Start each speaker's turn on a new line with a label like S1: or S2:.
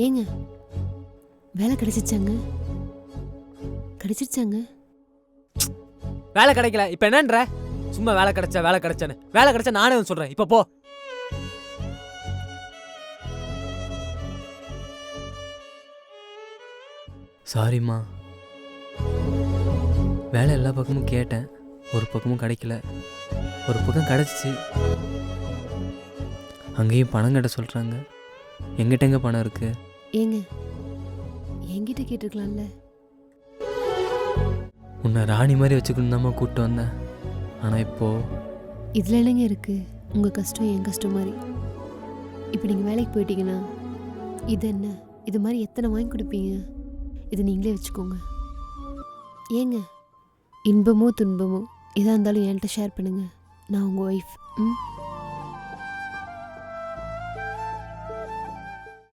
S1: ஏங்க வேலை கிடைச்சிச்சாங்க?
S2: வேலை கிடைக்கல இப்ப என்னன்ற? சும்மா வேலை கிடைச்சான்னு வேலை கிடைச்சா நானே வந்து சொல்றேன். இப்ப போ. சாரிம்மா. வேலை எல்லா பக்கமும் கேட்டேன், ஒரு பக்கமும் கிடைக்கல. ஒரு பக்கம் கிடைச்சிச்சு, அங்கேயும் பணம் கட்ட சொல்றாங்க. எங்கிட்ட எங்க பணம் இருக்கு?
S1: ஏங்க என்கிட்ட கேட்டிருக்கலாம்ல.
S2: உன்னை ராணி மாதிரி வச்சுக்கணும் தாம்மா கூப்பிட்டு வந்தேன். ஆனால் இப்போ
S1: இதில் என்னங்க இருக்கு? உங்கள் கஷ்டம் என் கஷ்டம் மாதிரி. இப்போ நீங்கள் வேலைக்கு போயிட்டீங்கன்னா இது என்ன, இது மாதிரி எத்தனை வாங்கி கொடுப்பீங்க? இது நீங்களே வச்சுக்கோங்க. ஏங்க இன்பமோ துன்பமோ எதாக இருந்தாலும் என்கிட்ட ஷேர் பண்ணுங்கள். நான் உங்கள் ஒய்ஃப்.